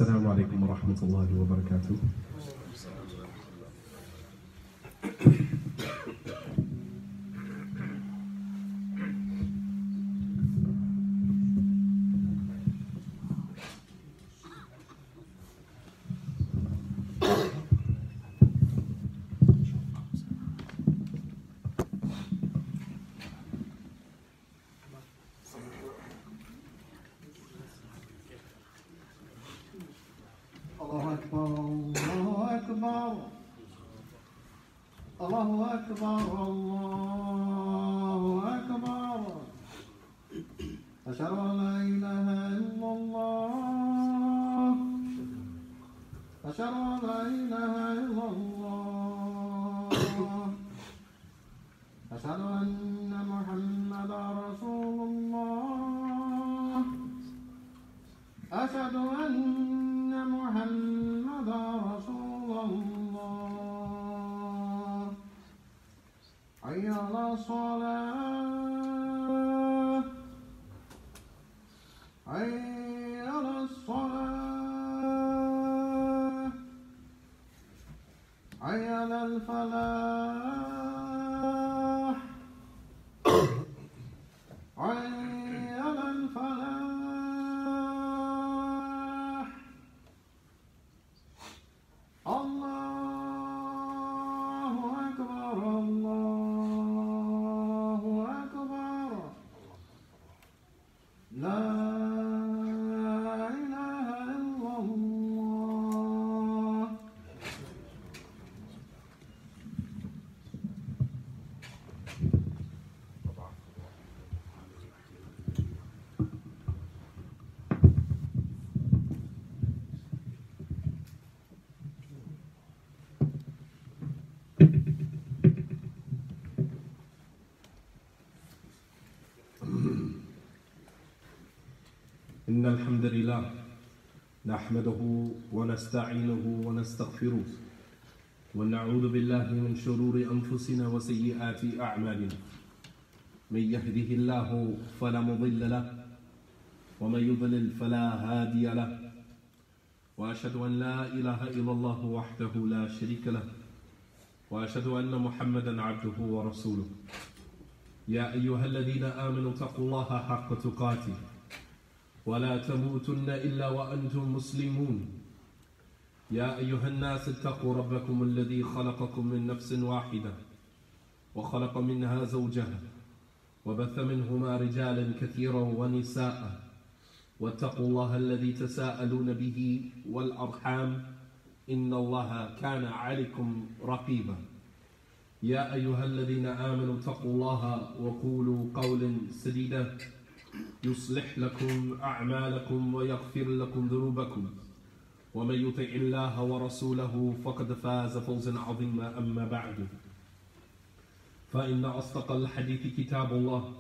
Assalamu alaikum wa rahmatullahi wa barakatuh. إن الحمد لله نحمده ونستعينه ونستغفره ونعوذ بالله من شرور أنفسنا وسيئات أعمالنا من يهده الله فلا مضل له ومن يضلل فلا هادي له وأشهد أن لا إله إلا الله وحده لا شريك له وأشهد أن محمدا عبده ورسوله يا أيها الذين آمنوا اتقوا الله حق تقاته ولا تموتن إلا وأنتم مسلمون يا أيها الناس اتقوا ربكم الذي خلقكم من نفس واحدة وخلق منها زوجها وبث منهما رجالا كثيرا ونساء واتقوا الله الذي تساءلون به والأرحام إن الله كان عليكم رقيبا يا أيها الذين آمنوا اتقوا الله وقولوا قولا سديدا يصلح لكم أعمالكم ويغفر لكم ذنوبكم ومن يطع الله ورسوله فقد فاز فوزا عظيما أما بعد فإن أصدق الحديث كتاب الله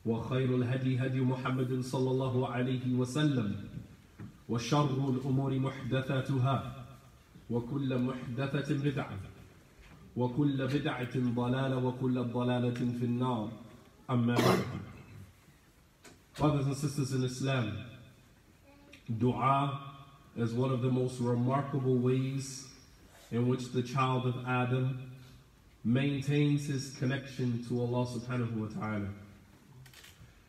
وخير الهدي هدي محمد صلى الله عليه وسلم وشر الأمور محدثاتها وكل محدثة بدعة وكل بدعة ضلالة وكل ضلالة في النار أما بعد. Brothers and sisters in Islam, dua is one of the most remarkable ways in which the child of Adam maintains his connection to Allah subhanahu wa ta'ala.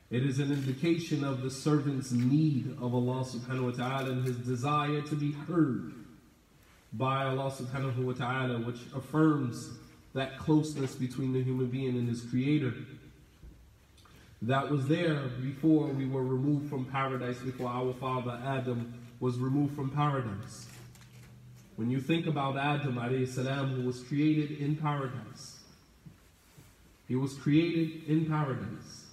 It is an indication of the servant's need of Allah subhanahu wa ta'ala and his desire to be heard by Allah subhanahu wa ta'ala, which affirms that closeness between the human being and his creator that was there before we were removed from paradise, before our father Adam was removed from paradise. When you think about Adam alayhi salam, who was created in paradise, he was created in paradise,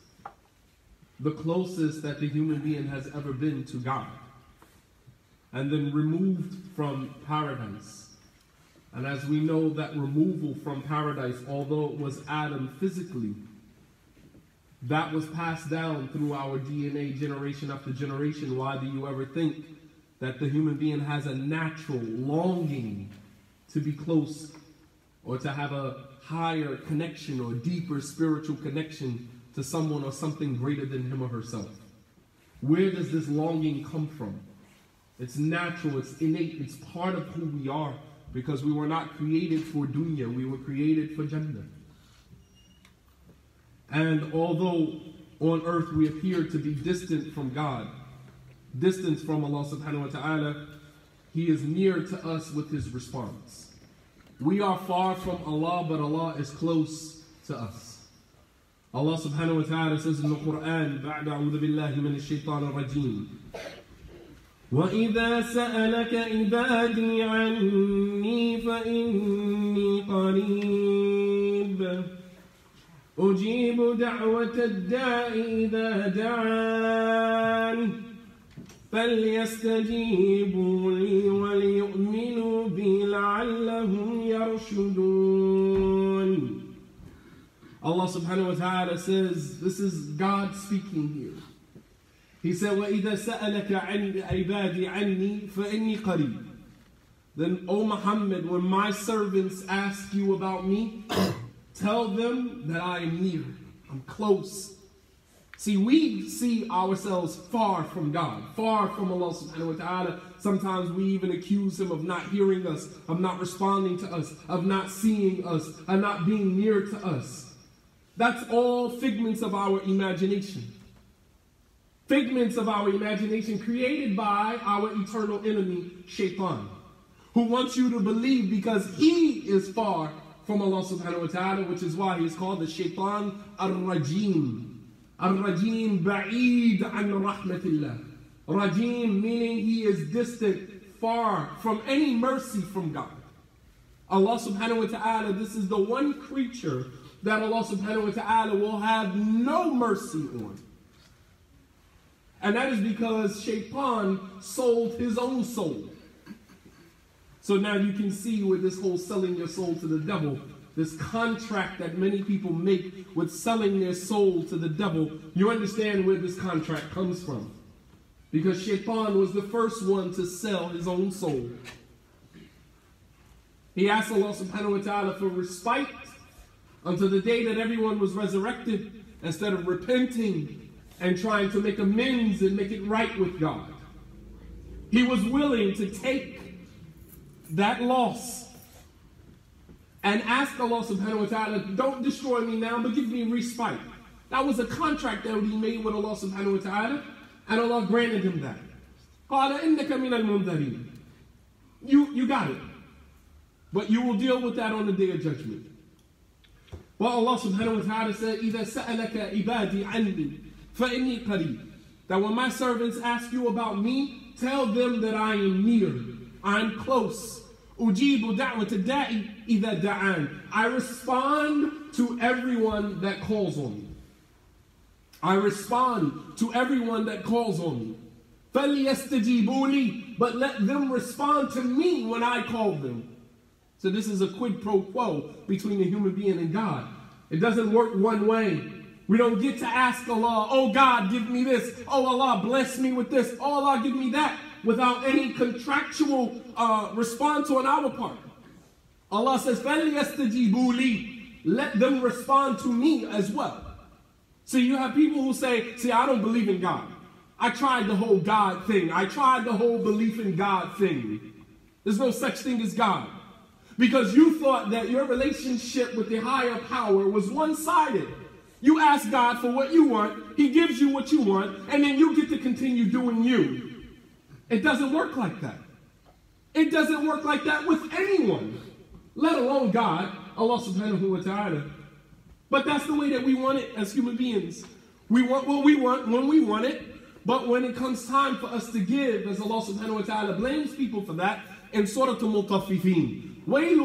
the closest that the human being has ever been to God, and then removed from paradise. And as we know, that removal from paradise, although it was Adam physically, that was passed down through our DNA generation after generation. Why do you ever think that the human being has a natural longing to be close or to have a higher connection or deeper spiritual connection to someone or something greater than him or herself? Where does this longing come from? It's natural, it's innate, it's part of who we are, because we were not created for dunya, we were created for Jannah. And although on earth we appear to be distant from God, distant from Allah subhanahu wa ta'ala, He is near to us with His response. We are far from Allah, but Allah is close to us. Allah subhanahu wa ta'ala says in the Quran, بَعْدَ أَعُوذُ بِاللَّهِ مِنَ الشَّيْطَانِ الرَّجِيمِ وَإِذَا سَأَلَكَ عِبَادِي عَنِّي فَإِنِّي قَرِيبٌ أُجِيبُ دَعْوَةَ الدَّاعِ إِذَا دَعَانِ فَلْيَسْتَجِيبُوا لِي وَلْيُؤْمِنُوا بِي لَعَلَّهُمْ يَرْشُدُونَ. Allah subhanahu wa ta'ala says, this is God speaking here. He said, وَإِذَا سَأَلَكَ عِبَادِي عَنِّي فَإِنِّي قَرِيبٌ. Then, O Muhammad, when my servants ask you about me, tell them that I am near, I'm close. See, we see ourselves far from God, far from Allah subhanahu wa ta'ala. Sometimes we even accuse Him of not hearing us, of not responding to us, of not seeing us, of not being near to us. That's all figments of our imagination. Figments of our imagination created by our eternal enemy, Shaitan, who wants you to believe because he is far from Allah subhanahu wa ta'ala, which is why he is called the Shaitan al-Rajim. Al-Rajim ba'id an rahmatillah. Rajim meaning he is distant, far from any mercy from God. Allah subhanahu wa ta'ala, this is the one creature that Allah subhanahu wa ta'ala will have no mercy on. And that is because Shaitan sold his own soul. So now you can see with this whole selling your soul to the devil, this contract that many people make with selling their soul to the devil, you understand where this contract comes from. Because Shaitan was the first one to sell his own soul. He asked Allah subhanahu wa ta'ala for respite until the day that everyone was resurrected, instead of repenting and trying to make amends and make it right with God. He was willing to take that loss and ask Allah subhanahu wa ta'ala, don't destroy me now, but give me respite. That was a contract that he made with Allah subhanahu wa ta'ala, and Allah granted him that. قَالَ إِنَّكَ مِنَ الْمُنْذَرِينَ. You got it. But you will deal with that on the day of judgment. But Allah subhanahu wa ta'ala said, إِذَا سَأَلَكَ عِبَادِي عَنِّي فَإِنِّي قَرِيبٌ. That when my servants ask you about me, tell them that I am near, I'm close. أُجِيبُ دَعْوَةَ الدَّاعِ إِذَا دَعَانِ. I respond to everyone that calls on me. I respond to everyone that calls on me. فَلْيَسْتَجِيبُوا لِي. But let them respond to me when I call them. So this is a quid pro quo between the human being and God. It doesn't work one way. We don't get to ask Allah, oh God, give me this. Oh Allah, bless me with this. Oh Allah, give me that. Without any contractual response on our part. Allah says, فَلْيَسْتَجِيبُوا لِي. Let them respond to me as well. So you have people who say, see, I don't believe in God. I tried the whole God thing. I tried the whole belief in God thing. There's no such thing as God. Because you thought that your relationship with the higher power was one-sided. You ask God for what you want, He gives you what you want, and then you get to continue doing you. It doesn't work like that. It doesn't work like that with anyone, let alone God, Allah subhanahu wa ta'ala. But that's the way that we want it as human beings. We want what we want when we want it, but when it comes time for us to give, as Allah subhanahu wa ta'ala blames people for that, in Surah Al-Mutaffifin. وَيْلٌ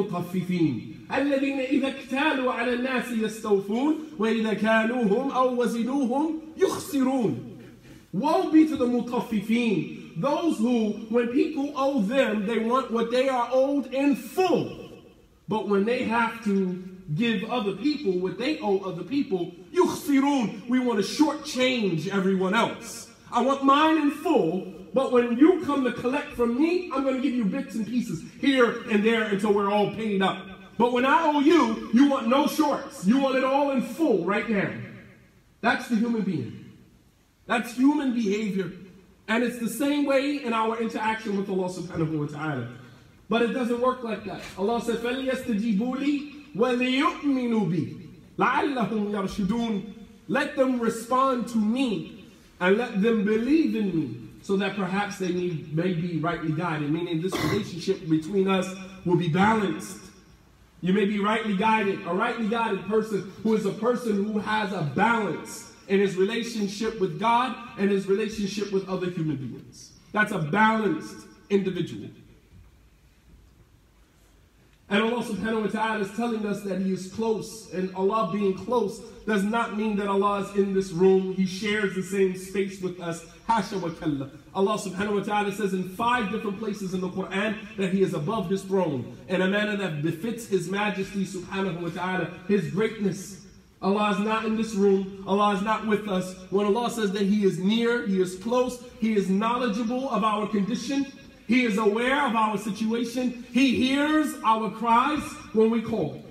لِلْمُطَفِّفِينَ الَّذِينَ إِذَا اكْتَالُوا عَلَى النَّاسِ يَسْتَوْفُونَ وَإِذَا كَالُوهُمْ أَوْ وَزِنُوهُمْ يُخْسِرُونَ. Woe be to the mutaffifin, those who, when people owe them, they want what they are owed in full. But when they have to give other people what they owe other people, yukhsirun, we want to shortchange everyone else. I want mine in full, but when you come to collect from me, I'm going to give you bits and pieces here and there until we're all paid up. But when I owe you, you want no shorts. You want it all in full right now. That's the human being. That's human behavior. And it's the same way in our interaction with Allah subhanahu wa ta'ala. But it doesn't work like that. Allah said, فَلْيَسْتَجِيبُوا لِي وَلِيُؤْمِنُوا بِي لَعَلَّهُمْ يَرْشُدُونَ. Let them respond to me and let them believe in me so that perhaps they may be rightly guided. Meaning this relationship between us will be balanced. You may be rightly guided. A rightly guided person who is a person who has a balance in his relationship with God and his relationship with other human beings. That's a balanced individual. And Allah subhanahu wa ta'ala is telling us that He is close. And Allah being close does not mean that Allah is in this room. He shares the same space with us. Hasha wa kalla. Allah subhanahu wa ta'ala says in 5 different places in the Quran that He is above His throne in a manner that befits His majesty subhanahu wa ta'ala, His greatness. Allah is not in this room. Allah is not with us. When Allah says that He is near, He is close, He is knowledgeable of our condition, He is aware of our situation, He hears our cries when we call.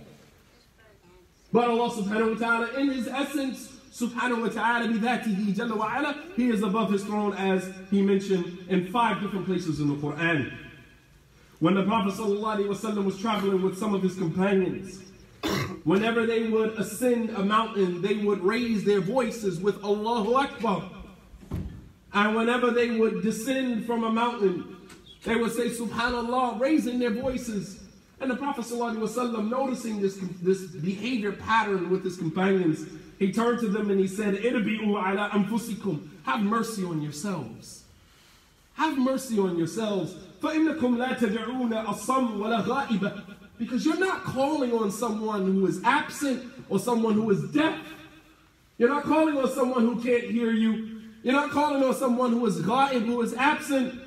But Allah subhanahu wa ta'ala, in His essence, subhanahu wa ta'ala, bidhatihi jalla wa ala, He is above His throne, as He mentioned in 5 different places in the Quran. When the Prophet sallallahu alaihi wasallam was traveling with some of his companions, whenever they would ascend a mountain, they would raise their voices with Allahu Akbar. And whenever they would descend from a mountain, they would say Subhanallah, raising their voices. And the Prophet ﷺ, noticing this behavior pattern with his companions, he turned to them and he said, Irbi'u ala anfusikum. Have mercy on yourselves. Have mercy on yourselves. فَإِنَّكُمْ لَا تَدْعُونَ أَصَمْ وَلَا غَائِبًا. Because you're not calling on someone who is absent or someone who is deaf. You're not calling on someone who can't hear you. You're not calling on someone who is ghaib, who is absent.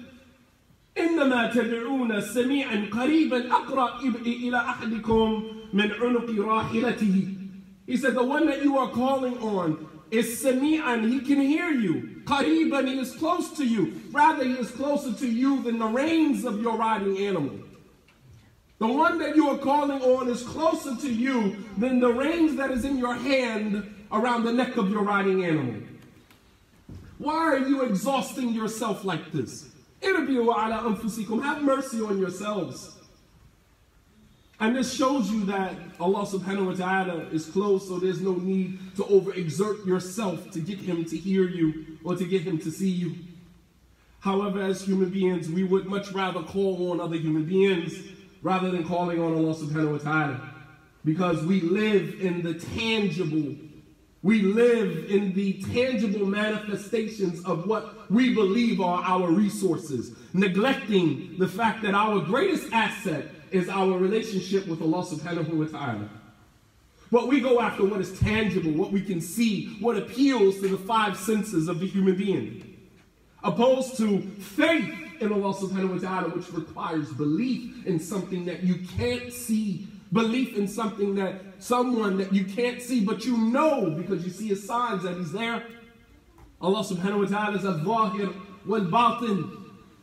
إنما تدعون سميعا قريبا أقرب إلى أحدكم من عنق راحلته. He said the one that you are calling on is sami'an, he can hear you. Qariban, he is close to you. Rather, he is closer to you than the reins of your riding animal. The one that you are calling on is closer to you than the reins that is in your hand around the neck of your riding animal. Why are you exhausting yourself like this? Have mercy on yourselves. And this shows you that Allah subhanahu wa ta'ala is close, so there's no need to overexert yourself to get Him to hear you or to get Him to see you. However, as human beings, we would much rather call on other human beings rather than calling on Allah subhanahu wa ta'ala. Because we live in the tangible. We live in the tangible manifestations of what we believe are our resources, neglecting the fact that our greatest asset is our relationship with Allah subhanahu wa ta'ala. But we go after what is tangible, what we can see, what appeals to the 5 senses of the human being, opposed to faith in Allah subhanahu wa ta'ala, which requires belief in something that you can't see. Belief in something that someone that you can't see, but you know because you see his signs that he's there. Allah subhanahu wa ta'ala is al-zahir wal-batin.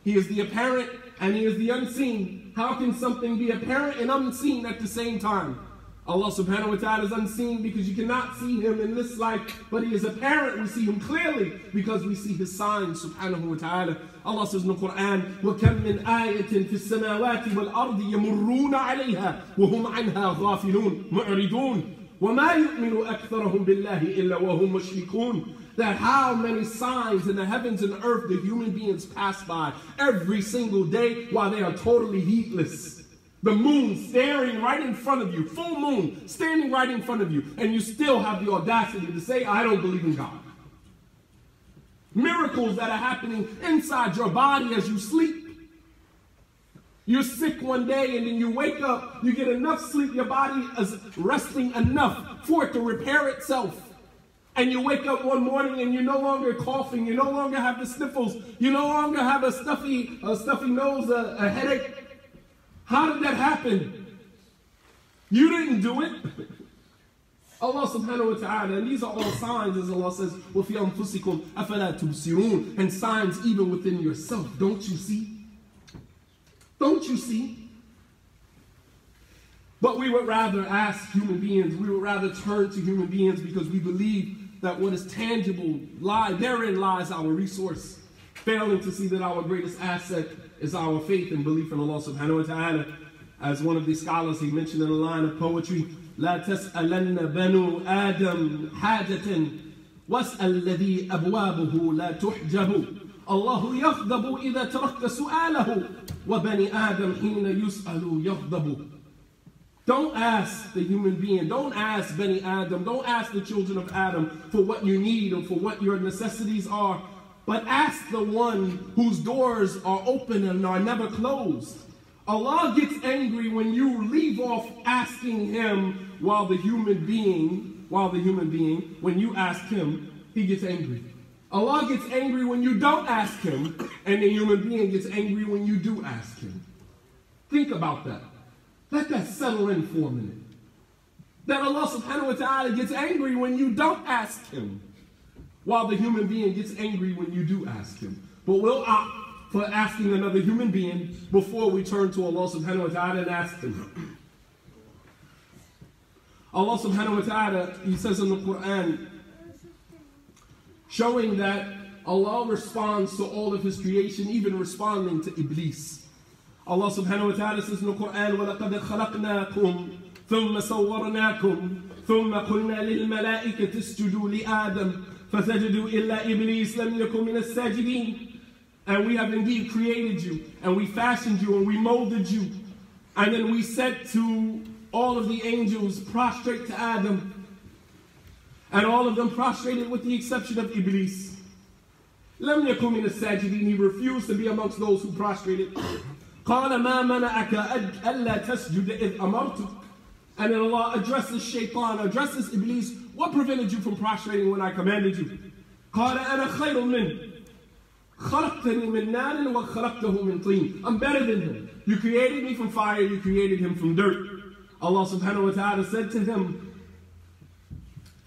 He is the apparent and he is the unseen. How can something be apparent and unseen at the same time? Allah subhanahu wa ta'ala is unseen because you cannot see him in this life, but he is apparent. We see him clearly because we see his signs subhanahu wa ta'ala. Allah says in the Quran, وَكَمْ مِنْ آيَةٍ فِي السَّمَاوَاتِ وَالْأَرْضِ يَمُرُّونَ عَلَيْهَا وَهُمْ عَنْهَا غَافِلُونَ مُعْرِضُونَ وَمَا يُؤْمِنُ أَكْثَرَهُم بِاللَّهِ إِلَّا وَهُمْ مُشْرِكُونَ. That how many signs in the heavens and earth the human beings pass by every single day while they are totally heedless. The moon staring right in front of you, full moon standing right in front of you, and you still have the audacity to say, I don't believe in God. Miracles that are happening inside your body as you sleep. You're sick one day and then you wake up, you get enough sleep, your body is resting enough for it to repair itself. And you wake up one morning and you're no longer coughing, you no longer have the sniffles, you no longer have a stuffy nose, a headache. How did that happen? You didn't do it. Allah subhanahu wa ta'ala, and these are all signs, as Allah says, وَفِي أَنفُسِكُمْ أَفَلَا تُبْصِرُونَ, and signs even within yourself. Don't you see? Don't you see? But we would rather ask human beings, we would rather turn to human beings because we believe that what is tangible, therein lies our resource. failing to see that our greatest asset is our faith and belief in Allah subhanahu wa ta'ala. As one of the scholars, he mentioned in a line of poetry, لا تسألن بنو آدم حاجة واسأل الذي أبوابه لا تحجب الله يغضب إذا تركت سؤاله وبني آدم حين يسأل يغضب. Don't ask the human being, don't ask Bani Adam, don't ask the children of Adam for what you need or for what your necessities are, but ask the one whose doors are open and are never closed. Allah gets angry when you leave off asking him while the human being, when you ask him, he gets angry. Allah gets angry when you don't ask him, and the human being gets angry when you do ask him. Think about that. Let that settle in for a minute. That Allah subhanahu wa ta'ala gets angry when you don't ask him, while the human being gets angry when you do ask him. But we'll opt for asking another human being before we turn to Allah subhanahu wa ta'ala and ask him. Allah subhanahu wa ta'ala, he says in the Quran, showing that Allah responds to all of his creation, even responding to Iblis. Allah subhanahu wa ta'ala says in the Quran, وَلَقَدْ خَلَقْنَاكُمْ ثُمَّ صَوَّرْنَاكُمْ ثُمَّ قُلْنَا لِلْمَلَائِكَةِ اسْجُدُوا لِآدَمَ فَسَجَدُوا إِلَّا إِبْلِيسَ لَمْ يَكُنْ مِنَ السَّاجِدِينَ. And we have indeed created you, and we fashioned you, and we molded you. And then we said to all of the angels, prostrate to Adam. And all of them prostrated with the exception of Iblis. لَمْ يَكُنْ مِنَ السَّاجِدِينَ. He refused to be amongst those who prostrated. قال ما منعك ألا تسجد إذ أمرتك. And then Allah addresses Shaitan, addresses Iblis. What prevented you from prostrating when I commanded you? قال أنا خير منه خلقتني من نار وخلقته من طين. I'm better than him. You created me from fire, you created him from dirt. Allah subhanahu wa ta'ala said to him,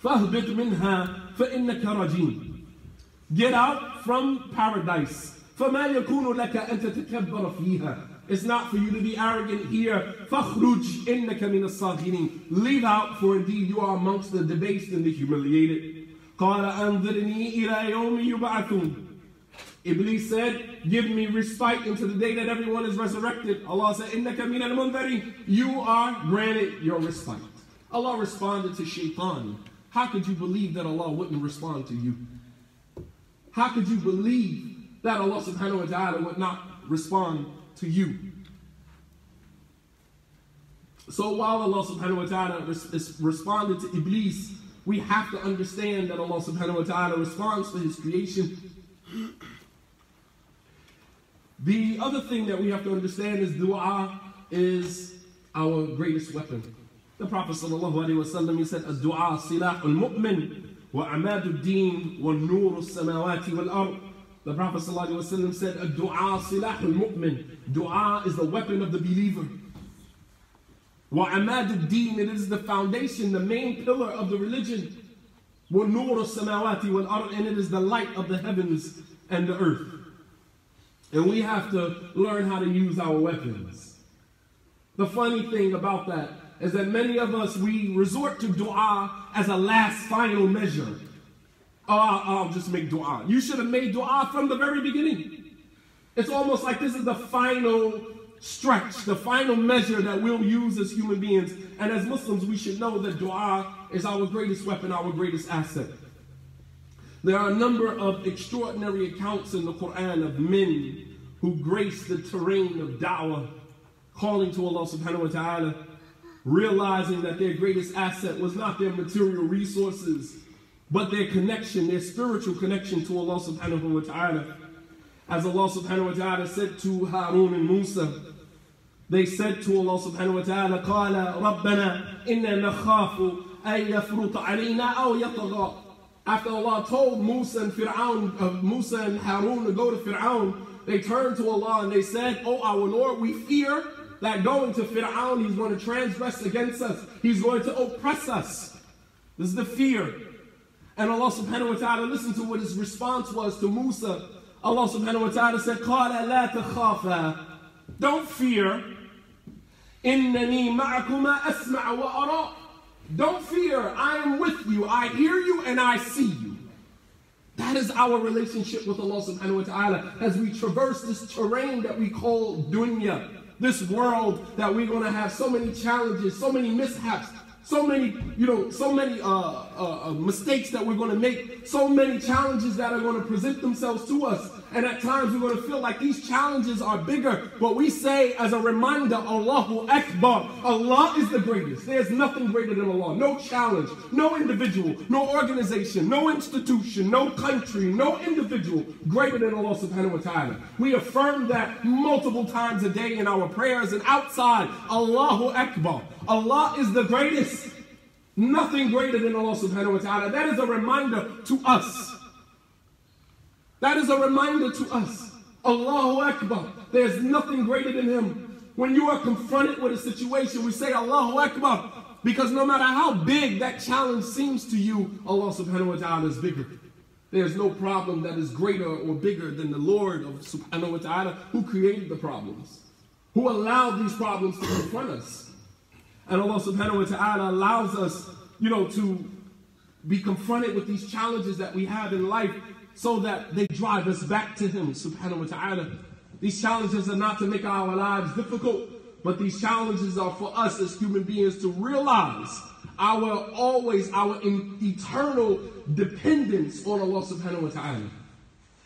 فَاهْبِطْ مِنْهَا فَإِنَّكَ رَجِيمٌ. Get out from paradise. فَمَا يَكُونُ لَكَ أَن تَتَكَبَّرَ فِيهَا. It's not for you to be arrogant here. فَخْرُجْ إِنَّكَ مِنَ الصَّاغِرِينَ. Leave out, for indeed you are amongst the debased and the humiliated. قَالَ أَنظِرْنِي إِلَى يَوْمِ يُبْعَثُونَ. Iblis said, give me respite until the day that everyone is resurrected. Allah said, إِنَّكَ مِنَ الْمُنذَرِينَ. You are granted your respite. Allah responded to Shaitan. How could you believe that Allah wouldn't respond to you? How could you believe that Allah subhanahu wa ta'ala would not respond to you? So while Allah subhanahu wa ta'ala responded to Iblis, we have to understand that Allah subhanahu wa ta'ala responds to his creation. The other thing that we have to understand is dua is our greatest weapon. The Prophet sallallahu alaihi wasallam, he said, "Ad-du'a silahul mu'min wa amadud din wa nurus samawati wal ard." The Prophet sallallahu alaihi wasallam said, "Ad-du'a silahul mu'min." Dua is the weapon of the believer. Wa amadud din, it is the foundation, the main pillar of the religion. Wa nurus samawati wal ard, and it is the light of the heavens and the earth. And we have to learn how to use our weapons. The funny thing about that is that many of us, we resort to dua as a last final measure. Oh, I'll just make dua. You should have made dua from the very beginning. It's almost like this is the final stretch, the final measure that we'll use as human beings. And as Muslims, we should know that dua is our greatest weapon, our greatest asset. There are a number of extraordinary accounts in the Quran of men who graced the terrain of da'wah, calling to Allah subhanahu wa ta'ala, realizing that their greatest asset was not their material resources, but their connection, their spiritual connection to Allah subhanahu wa ta'ala. As Allah subhanahu wa ta'ala said to Harun and Musa, they said to Allah subhanahu wa ta'ala, قَالَ رَبَّنَا إِنَّا نَخَافُ أَن يَفْرُطَ عَلَيْنَا أَوْ يَطْغَى. After Allah told Musa and Harun to go to Fir'aun, they turned to Allah and they said, "Oh our Lord, we fear that going to Fir'aun, he's going to transgress against us. He's going to oppress us." This is the fear. And Allah subhanahu wa ta'ala, listen to what his response was to Musa. Allah subhanahu wa ta'ala said, قَالَ لَا تَخَافَا. Don't fear. إِنَّنِي مَعَكُمَا أَسْمَعُ وَأَرَى. Don't fear, I am with you. I hear you and I see you. That is our relationship with Allah subhanahu wa ta'ala as we traverse this terrain that we call dunya. This world that we're going to have so many challenges, so many mishaps, so many mistakes that we're going to make, so many challenges that are going to present themselves to us. And at times we're going to feel like these challenges are bigger. But we say as a reminder, Allahu Akbar. Allah is the greatest. There's nothing greater than Allah. No challenge, no individual, no organization, no institution, no country, no individual greater than Allah subhanahu wa ta'ala. We affirm that multiple times a day in our prayers and outside. Allahu Akbar. Allah is the greatest. Nothing greater than Allah subhanahu wa ta'ala. That is a reminder to us. That is a reminder to us. Allahu Akbar. There's nothing greater than Him. When you are confronted with a situation, we say Allahu Akbar. Because no matter how big that challenge seems to you, Allah subhanahu wa ta'ala is bigger. There's no problem that is greater or bigger than the Lord of subhanahu wa ta'ala who created the problems, who allowed these problems to confront us. And Allah subhanahu wa ta'ala allows us, to be confronted with these challenges that we have in life so that they drive us back to Him subhanahu wa ta'ala. These challenges are not to make our lives difficult, but these challenges are for us as human beings to realize our eternal dependence on Allah subhanahu wa ta'ala.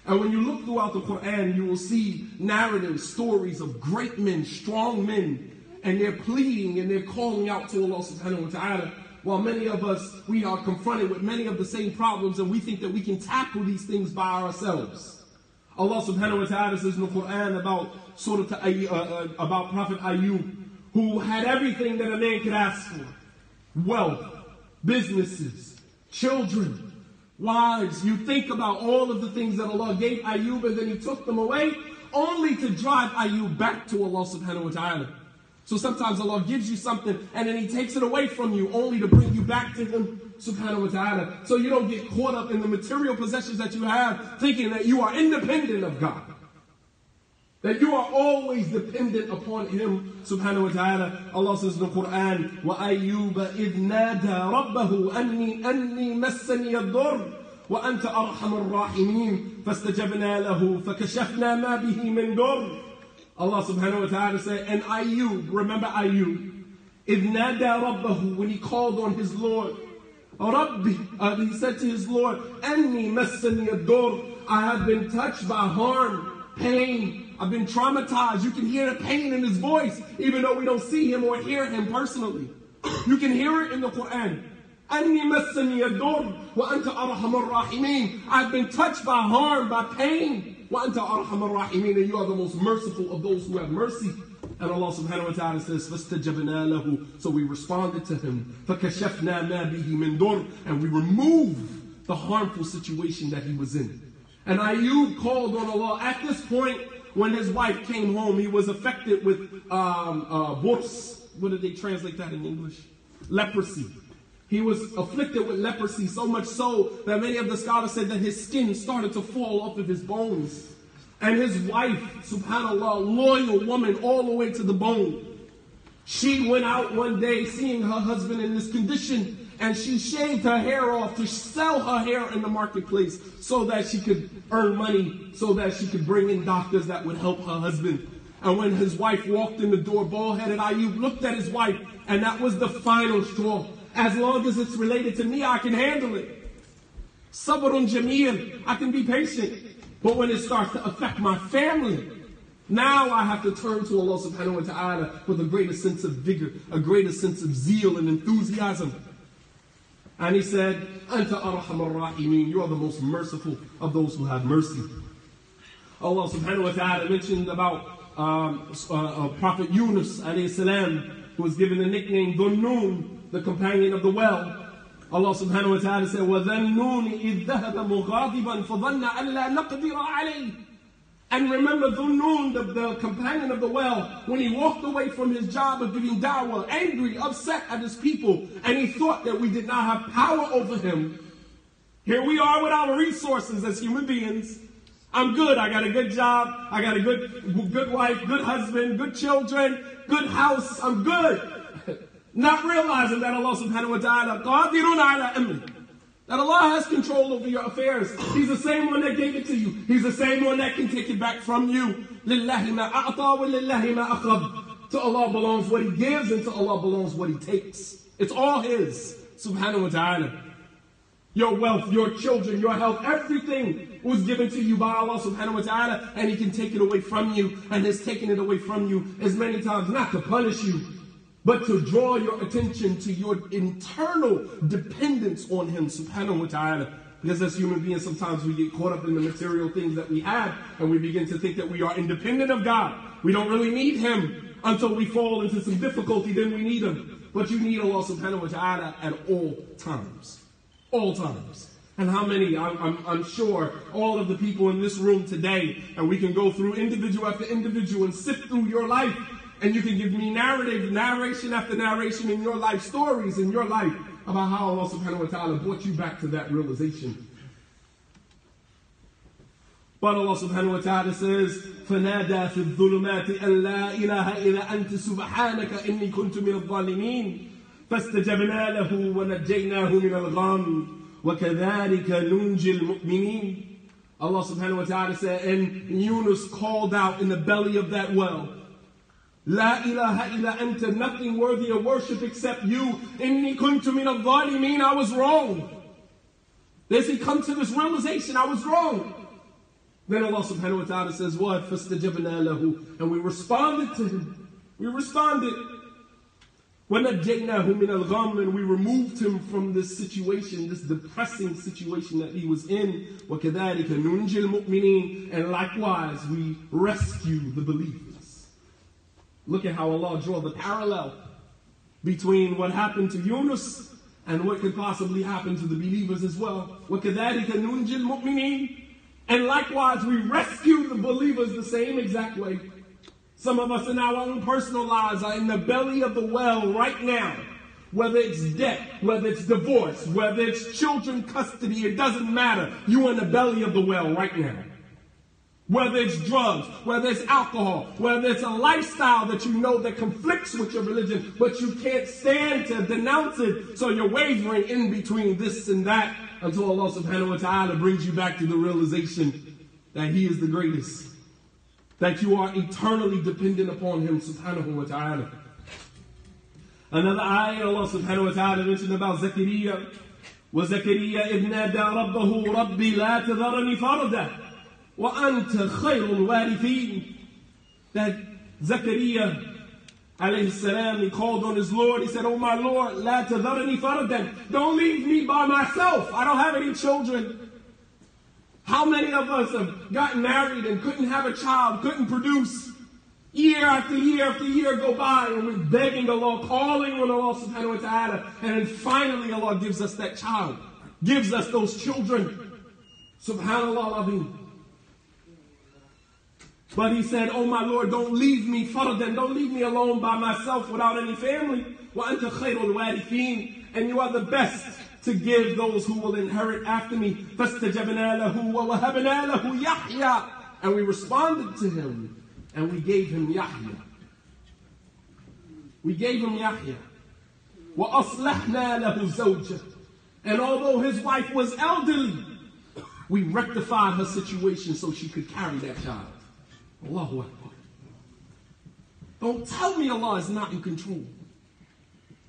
And when you look throughout the Quran, you will see narratives, stories of great men, strong men, and they're pleading and they're calling out to Allah subhanahu wa ta'ala. While many of us, we are confronted with many of the same problems and we think that we can tackle these things by ourselves. Allah subhanahu wa ta'ala says in the Quran about Prophet Ayyub, who had everything that a man could ask for. Wealth, businesses, children, wives. You think about all of the things that Allah gave Ayyub and then He took them away only to drive Ayyub back to Allah subhanahu wa ta'ala. So sometimes Allah gives you something and then He takes it away from you only to bring you back to Him subhanahu wa ta'ala. So you don't get caught up in the material possessions that you have thinking that you are independent of God. That you are always dependent upon Him subhanahu wa ta'ala. Allah says in the Quran, وَأَيُّوبَ إِذْ نَادَى رَبَّهُ أَنِّي مَسَّنِيَ الضُّرُّ وَأَنْتَ أَرْحَمُ الرَّاحِمِينَ فَاسْتَجَبْنَا لَهُ فَكَشَفْنَا مَا بِهِ مِنْ ضُرٍّ. Allah subhanahu wa ta'ala said, and Ayyub, remember Ayyub, إِذْ نَادَى رَبَّهُ, when he called on his Lord, Rabbi, he said to his Lord, أَنِّي مَسَّنِيَ الضُّرُّ, I have been touched by harm, pain, I've been traumatized. You can hear the pain in his voice, even though we don't see him or hear him personally. You can hear it in the Quran. أَنِّي مَسَّنِيَ الضُّرُّ وَأَنْتَ أَرْحَمُ الرَّاحِمِينَ, I've been touched by harm, by pain. وَأَنْتَ أَرْحَمُ الرَّاحِمِينَ, and you are the most merciful of those who have mercy. And Allah subhanahu wa ta'ala says, فَاسْتَجَبْنَا لَهُ, so we responded to him. فَكَشَفْنَا مَا بِهِ مِنْ ضُرٍّ, and we removed the harmful situation that he was in. And Ayyub called on Allah. At this point, when his wife came home, he was affected with burs. What did they translate that in English? Leprosy. He was afflicted with leprosy, so much so that many of the scholars said that his skin started to fall off of his bones. And his wife, subhanAllah, loyal woman all the way to the bone, she went out one day seeing her husband in this condition, and she shaved her hair off to sell her hair in the marketplace so that she could earn money, so that she could bring in doctors that would help her husband. And when his wife walked in the door, bald-headed Ayyub looked at his wife, and that was the final straw. As long as it's related to me, I can handle it. Sabrun jameel, I can be patient. But when it starts to affect my family, now I have to turn to Allah subhanahu wa ta'ala with a greater sense of vigor, a greater sense of zeal and enthusiasm. And he said, Anta arhamar rahimin, you are the most merciful of those who have mercy. Allah subhanahu wa ta'ala mentioned about Prophet Yunus alayhi salam, who was given the nickname Dhunnun, the companion of the well. Allah subhanahu wa ta'ala said, وَذَنُّونِ إِذْ ذَهَبَ مُغَاضِبًا فَظَنَّ أَنْ لَا نَقْدِرَ عَلَيْهِ. And remember Dhunnun, the companion of the well, when he walked away from his job of giving da'wah, angry, upset at his people, and he thought that we did not have power over him. Here we are with our resources as human beings. I'm good. I got a good job. I got a good wife, good husband, good children, good house. I'm good. Not realizing that Allah subhanahu wa ta'ala qadirun ala amri. That Allah has control over your affairs. He's the same one that gave it to you. He's the same one that can take it back from you. لِلَّهِ مَا أَعْطَى وَلِلَّهِ مَا أَخَذ. To Allah belongs what He gives, and to Allah belongs what He takes. It's all His, subhanahu wa ta'ala. Your wealth, your children, your health, everything was given to you by Allah subhanahu wa ta'ala, and He can take it away from you, and has taken it away from you as many times, not to punish you, but to draw your attention to your internal dependence on Him subhanahu wa ta'ala. Because as human beings, sometimes we get caught up in the material things that we have, and we begin to think that we are independent of God. We don't really need Him until we fall into some difficulty, then we need Him. But you need Allah subhanahu wa ta'ala at all times. All times. And how many, I'm sure, all of the people in this room today, and we can go through individual after individual and sift through your life, and you can give me narration after narration in your life, stories in your life about how Allah subhanahu wa ta'ala brought you back to that realization. But Allah subhanahu wa ta'ala says, فَنَادَى فِي الظُّلُمَاتِ أَنْ لَا إِلَهَ إِلَّا أَنْتَ سُبْحَانَكَ إِنِّي كُنْتُ مِنَ الظَّالِمِينَ فاستجبنا له ونجيناه من الغم وكذلك ننجي المؤمنين. Allah subhanahu wa ta'ala said, and Yunus called out in the belly of that well, La ilaha illa anta, nothing worthy of worship except you. Inni kuntu min al-zalimin, I was wrong. Does he come to this realization, I was wrong? Then Allah subhanahu wa ta'ala says what? فَاسْتَجَبْنَا لَهُ, and we responded to him. We responded. وَنَجَّيْنَاهُ مِنَ الْغَمِّ, and we removed him from this situation, this depressing situation that he was in. وَكَذَلِكَ نُنْجِي الْمُؤْمِنِينَ, and likewise we rescue the believers. Look at how Allah draw the parallel between what happened to Yunus and what could possibly happen to the believers as well. وَكَذَلِكَ نُنْجِي الْمُؤْمِنِينَ, and likewise we rescue the believers the same exact way. Some of us in our own personal lives are in the belly of the well right now. Whether it's debt, whether it's divorce, whether it's children custody, it doesn't matter. You're in the belly of the well right now. Whether it's drugs, whether it's alcohol, whether it's a lifestyle that you know that conflicts with your religion, but you can't stand to denounce it, so you're wavering in between this and that until Allah subhanahu wa ta'ala brings you back to the realization that He is the greatest. That you are eternally dependent upon Him subhanahu wa ta'ala. Another ayah Allah subhanahu wa ta'ala mentioned about Zakaria. وَزَكَرِيَّا إِذْ نَادَى رَبَّهُ رَبِّي لَا تَذَرَنِي فَرْدًا وَأَنْتَ خَيْرُ الْوَارِثِينَ. That Zakaria alayhi salam, he called on his Lord. He said, oh my Lord, لَا تَذَرَنِي فَرْدًا, don't leave me by myself. I don't have any children. How many of us have gotten married and couldn't have a child, couldn't produce? Year after year after year go by, and we're begging Allah, calling on Allah subhanahu wa ta'ala, and then finally Allah gives us that child, gives us those children. Subhanallah al-Azim. But he said, oh my Lord, don't leave me fardan, don't leave me alone by myself without any family. وَأَنْتَ خَيْرُ الْوَارِثِينَ, and you are the best to give those who will inherit after me. فَاسْتَجَبْنَا لَهُ وَوَهَبْنَا لَهُ يَحْيَى, and we responded to him, and we gave him Yahya. We gave him Yahya. وَأَصْلَحْنَا لَهُ زَوْجَهُ, and although his wife was elderly, we rectified her situation so she could carry that child. Allahu Akbar. Don't tell me Allah is not in control.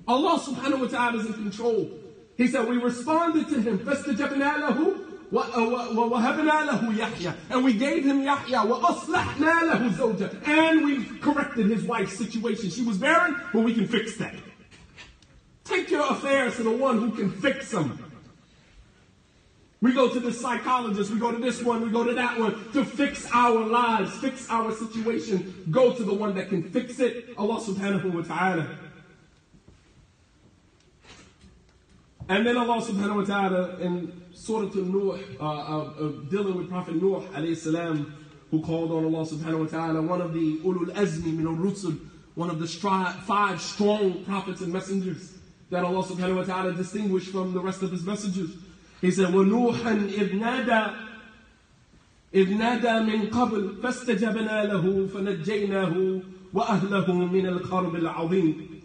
Allah subhanahu wa ta'ala is in control. He said, we responded to him. فَاسْتَجَبْنَا لَهُ وَوَهَبْنَا لَهُ يَحْيَى, and we gave him Yahya. وَأَصْلَحْنَا لَهُ زَوْجَهُ, and we corrected his wife's situation. She was barren, but we can fix that. Take your affairs to the one who can fix them. We go to the psychologist, we go to this one, we go to that one to fix our lives, fix our situation. Go to the one that can fix it, Allah subhanahu wa ta'ala. And then Allah subhanahu wa ta'ala in Surah Nuh, dealing with Prophet Nuh alayhi salam, who called on Allah subhanahu wa ta'ala, one of the ulul azmi min al-rusul, one of the 5 strong prophets and messengers that Allah subhanahu wa ta'ala distinguished from the rest of his messengers. He said, وَنُوحًا إِذْ نَادَى مِنْ قَبْلِ فَاسْتَجَبْنَا لَهُ فَنَجَّيْنَاهُ وَأَهْلَهُ مِنَ الْكَرْبِ الْعَظِيمِ.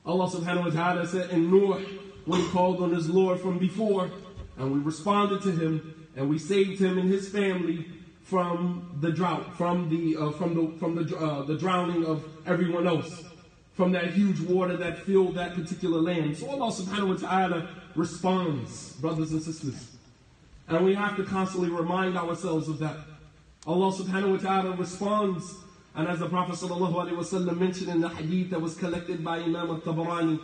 Allah subhanahu wa ta'ala said in Nuh, when he called on his Lord from before, And we responded to him, and we saved him and his family from the drought, from the drowning of everyone else, from that huge water that filled that particular land. So Allah subhanahu wa ta'ala responds, brothers and sisters. And we have to constantly remind ourselves of that. Allah subhanahu wa ta'ala responds. And as the Prophet sallallahu alaihi wasallam mentioned in the hadith that was collected by Imam al-Tabarani,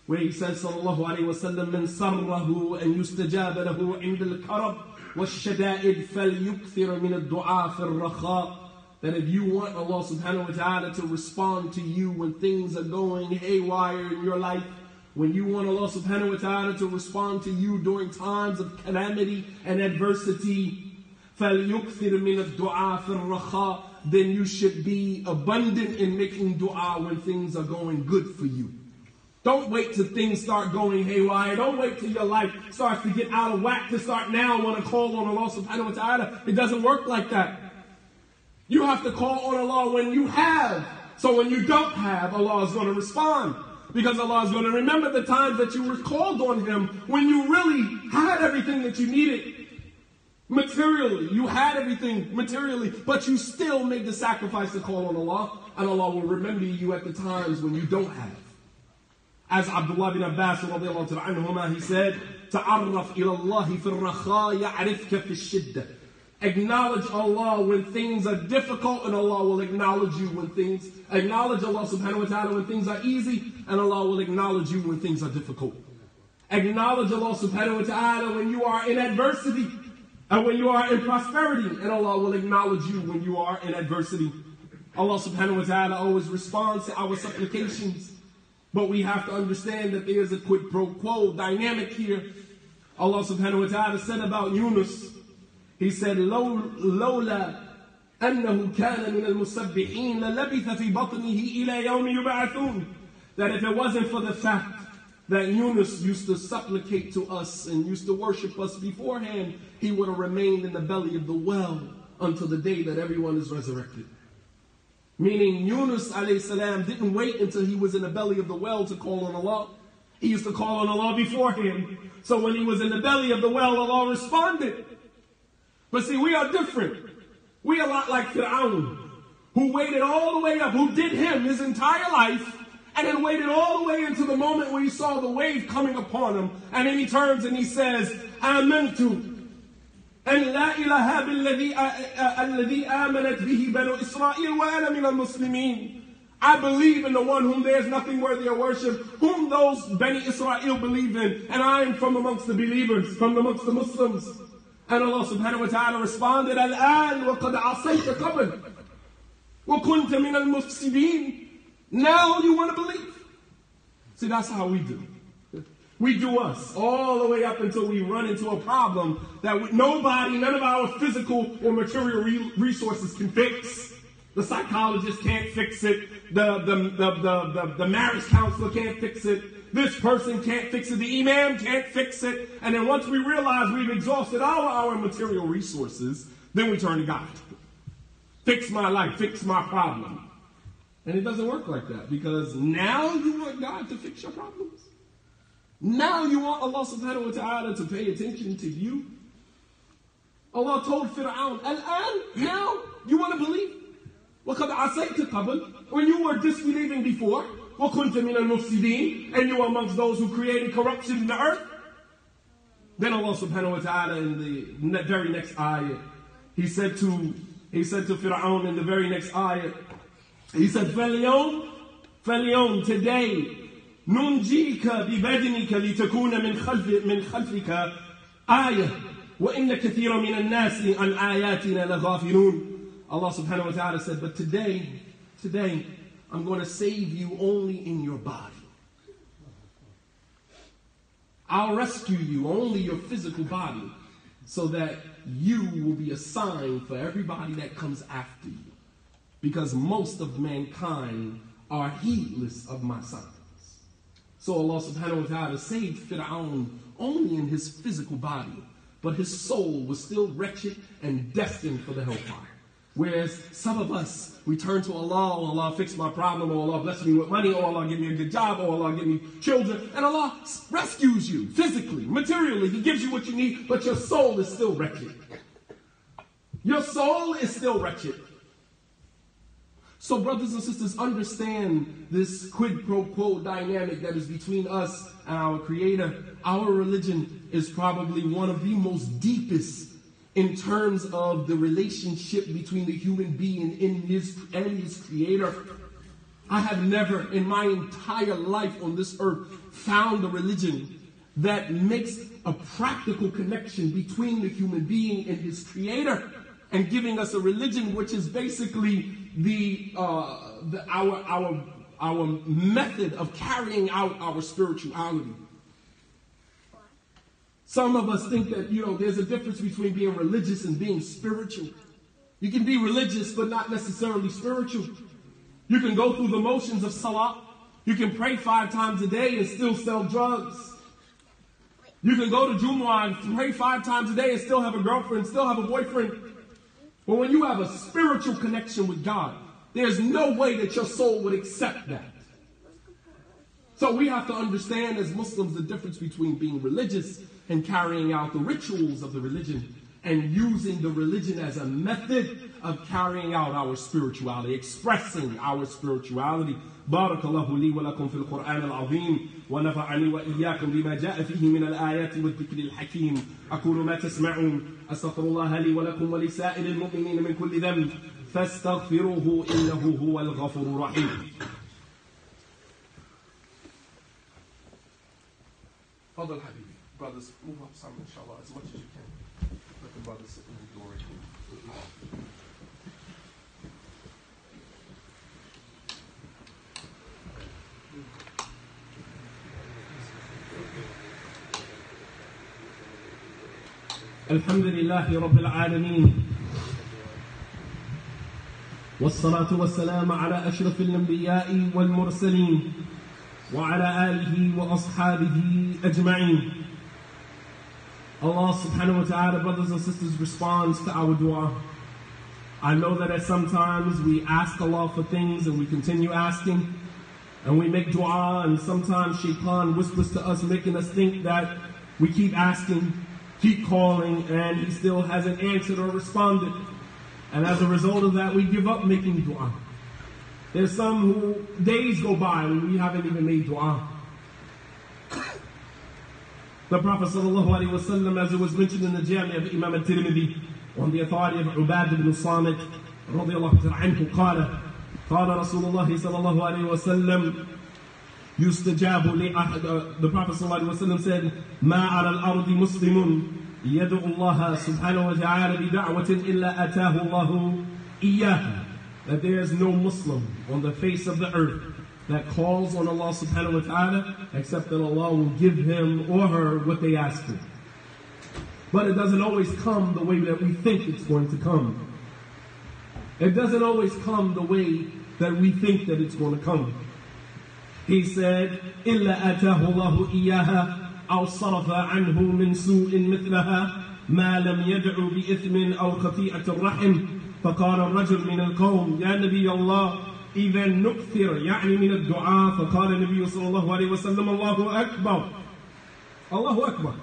where he says sallallahu alaihi wasallam, "Man sarrahu an yustajaba lahu 'inda al-karab wash-shada'id falyukthir min ad-du'a fi ar-rakha." That if you want Allah subhanahu wa ta'ala to respond to you when things are going haywire in your life, when you want Allah subhanahu wa ta'ala to respond to you during times of calamity and adversity, فَلْيُكْثِرْ مِنَ الدُّعَاءِ فِي الرَّخَاءِ, then you should be abundant in making dua when things are going good for you. Don't wait till things start going haywire. Don't wait till your life starts to get out of whack to start now want to call on Allah subhanahu wa ta'ala. It doesn't work like that. You have to call on Allah when you have. So when you don't have, Allah is going to respond. Because Allah is going to remember the times that you were called on Him when you really had everything that you needed. Materially, you had everything materially, but you still made the sacrifice to call on Allah. And Allah will remember you at the times when you don't have. As Abdullah bin Abbas radiallahu anhuma, he said, "Ta'arraf ila Allah fi ar-rakha ya'rifka fi ash-shiddah." Acknowledge Allah when things are difficult, and Allah will acknowledge you when things, acknowledge Allah subhanahu wa ta'ala when things are easy, and Allah will acknowledge you when things are difficult. Acknowledge Allah subhanahu wa ta'ala when you are in adversity, and when you are in prosperity, and Allah will acknowledge you when you are in adversity. Allah subhanahu wa ta'ala always responds to our supplications, but we have to understand that there is a quid pro quo dynamic here. Allah subhanahu wa ta'ala said about Yunus, He said, لولا أنه كان من المسبحين للبث في بطنه إلى يوم يبعثون. That if it wasn't for the fact that Yunus used to supplicate to us and used to worship us beforehand, he would have remained in the belly of the well until the day that everyone is resurrected. Meaning Yunus alayhi salam didn't wait until he was in the belly of the well to call on Allah. He used to call on Allah beforehand. So when he was in the belly of the well, Allah responded. But see, we are different. We are a lot like Fir'aun, who waited all the way up, who did him his entire life, and then waited all the way into the moment where he saw the wave coming upon him. And then he turns and he says, "Amantu an la ilaha billadhi alladhi amanat bihi banu Israel wa ana min al-muslimin." I believe in the one whom there is nothing worthy of worship, whom those Bani Israel believe in, and I am from amongst the believers, from amongst the Muslims. And Allah subhanahu wa ta'ala responded, "Al-an wa qad asayta qabl wa kunta min al-mufsidin." Now you want to believe. See, that's how we do. We do us all the way up until we run into a problem that nobody, none of our physical or material resources can fix. The psychologist can't fix it. The marriage counselor can't fix it. This person can't fix it. The imam can't fix it. And then once we realize we've exhausted our material resources, then we turn to God. Fix my life. Fix my problem. And it doesn't work like that, because now you want God to fix your problems. Now you want Allah subhanahu wa ta'ala to pay attention to you. Allah told Fir'aun, "Al-an, now you want to believe? وَقَدْ عَصَيْتَ قَبْلَ, when you were disbelieving before, وَكُنْتَ مِنَ الْمُفْسِدِينَ, and you were amongst those who created corruption in the earth." Then Allah subhanahu wa ta'ala in the very next ayah, He said to Fir'aun in the very ayat, He said, فَالْيَوْمْ, today, نُنْجِيكَ بِبَدْنِكَ لِتَكُونَ مِنْ خَلْفِكَ آيَةً وَإِنَّ كَثِيرًا مِنَ النَّاسِ عَنْ آيَاتِنَا لَغَافِلُونَ. Allah subhanahu wa ta'ala said, but today, I'm going to save you only in your body. I'll rescue you, only your physical body, so that you will be a sign for everybody that comes after you. Because most of mankind are heedless of my signs. So Allah subhanahu wa ta'ala saved Fir'aun only in his physical body, but his soul was still wretched and destined for the hellfire. Whereas some of us, we turn to Allah, oh Allah fix my problem, oh Allah bless me with money, oh Allah give me a good job, oh Allah give me children. And Allah rescues you physically, materially. He gives you what you need, but your soul is still wretched. Your soul is still wretched. So brothers and sisters, understand this quid pro quo dynamic that is between us and our Creator. Our religion is probably one of the most deepest in terms of the relationship between the human being and his Creator. I have never in my entire life on this earth found a religion that makes a practical connection between the human being and his Creator, and giving us a religion which is basically our method of carrying out our spirituality. Some of us think that, there's a difference between being religious and being spiritual. You can be religious but not necessarily spiritual. You can go through the motions of salah. You can pray 5 times a day and still sell drugs. You can go to Jumu'ah and pray 5 times a day and still have a girlfriend, still have a boyfriend. But when you have a spiritual connection with God, there's no way that your soul would accept that. So we have to understand as Muslims the difference between being religious and carrying out the rituals of the religion, and using the religion as a method of carrying out our spirituality, expressing our spirituality. بارك الله لي ولكم في القرآن العظيم ونفعني وإياكم بما جاء فيه من الآيات والذكر الحكيم. أقول ما تسمعون أستغفر الله لي ولكم ولسائر المؤمنين من كل ذنب فاستغفروه إنه هو الغفور الرحيم. Fadal Habibi. Brothers, move up some, inshallah, as much as you can. Let the brothers sit in the glory. الحمد لله رب العالمين والصلاة والسلام على أشرف الأنبياء والمرسلين وعلى آله وأصحابه أجمعين. Allah subhanahu wa ta'ala, brothers and sisters, responds to our dua. I know that at sometimes we ask Allah for things and we continue asking, and we make dua, and sometimes shaitan whispers to us, making us think that we keep asking, keep calling, and he still hasn't answered or responded. And as a result of that, we give up making dua. There's some who days go by when we haven't even made dua. The Prophet ﷺ, as it was mentioned in the Jami' of Imam al-Tirmidhi, on the authority of Ubad ibn Samit, رضي الله عنه, قال رسول الله صلى الله عليه وسلم يستجاب لأحد. The Prophet ﷺ said, ما على الأرض مسلم يدعو الله سبحانه وتعالى بدعوة إلا أتاه الله إياها. That there is no Muslim on the face of the earth that calls on Allah subhanahu wa ta'ala except that Allah will give him or her what they ask for. But it doesn't always come the way that we think it's going to come. It doesn't always come the way that we think that it's going to come. He said, إِلَّا أَتَاهُ اللَّهُ إِيَّاهَا أَوْ صَرَفَ عَنْهُ مِنْ سُوءٍ مِثْلَهَا مَا لَمْ يَدْعُ بِإِثْمٍ أَوْ خَطِيئَةٍ الرَّحِمِ. فقال الرجل من القوم يا نبي الله إذا نكثر يعني من الدعاء. فقال النبي صلى الله عليه وسلم الله أكبر. الله أكبر.